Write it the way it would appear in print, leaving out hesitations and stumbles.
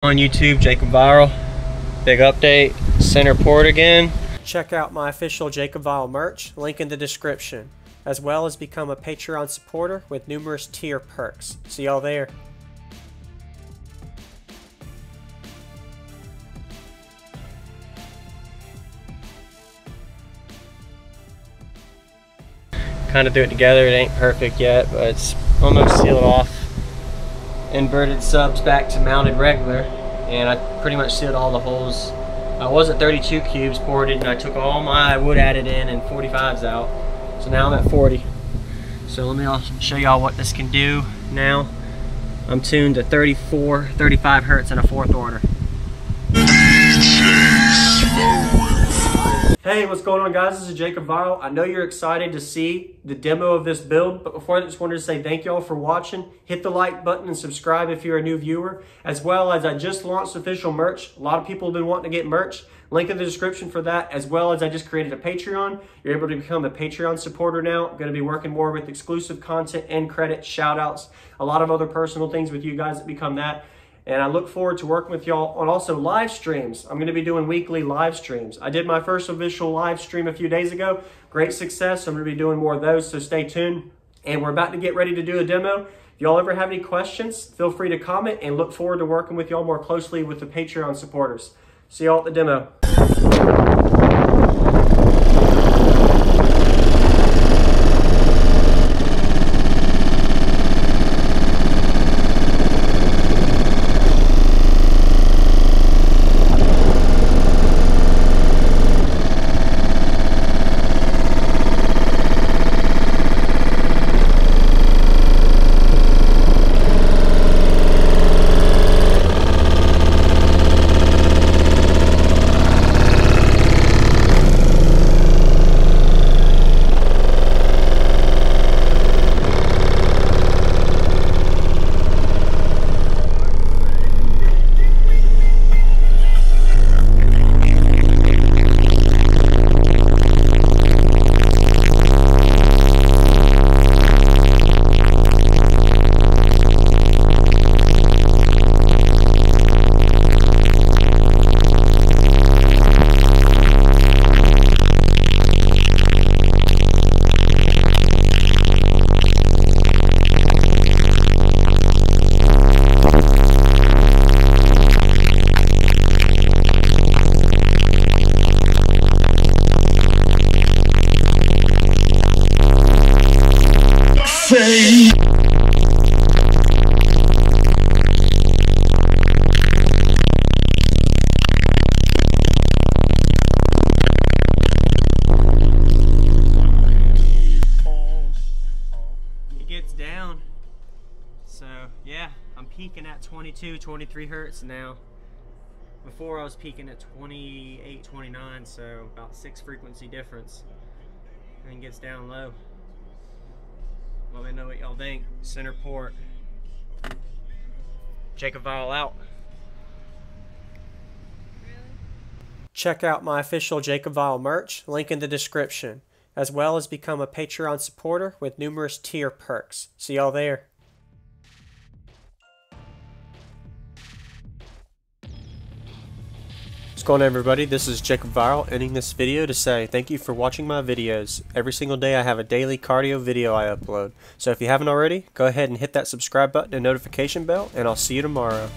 On YouTube, Jacob Viral. Big update, center port again. Check out my official Jacob Viral merch, link in the description, as well as become a Patreon supporter with numerous tier perks. See y'all there. Kind of do it together. It ain't perfect yet, but it's almost sealed off. Inverted subs back to mounted regular, and I pretty much sealed all the holes. I was at 32 cubes ported, and I took all my wood added in and 45s out. So now I'm at 40. So let me show y'all what this can do now. I'm tuned to 34, 35 hertz in a 4th order. Hey, what's going on, guys? This is Jacob Viral. I know you're excited to see the demo of this build, but before I just wanted to say thank y'all for watching. Hit the like button and subscribe if you're a new viewer, as well as I just launched official merch. A lot of people have been wanting to get merch. Link in the description for that, as well as I just created a Patreon. You're able to become a Patreon supporter now. I'm going to be working more with exclusive content and credit, shout outs, a lot of other personal things with you guys that become that. And I look forward to working with y'all on also live streams. I'm going to be doing weekly live streams. I did my first official live stream a few days ago. Great success. So I'm going to be doing more of those, so stay tuned. And we're about to get ready to do a demo. If y'all ever have any questions, feel free to comment, and look forward to working with y'all more closely with the Patreon supporters. See y'all at the demo. Down. So yeah, I'm peaking at 22, 23 hertz now. Before I was peaking at 28, 29, so about 6 frequency difference. And then gets down low. Let me know what y'all think. Center port. Jacob Viral out. Check out my official Jacob Viral merch, link in the description, as well as become a Patreon supporter with numerous tier perks. See y'all there. What's going on, everybody? This is Jacob Viral, ending this video to say thank you for watching my videos. Every single day I have a daily cardio video I upload. So if you haven't already, go ahead and hit that subscribe button and notification bell, and I'll see you tomorrow.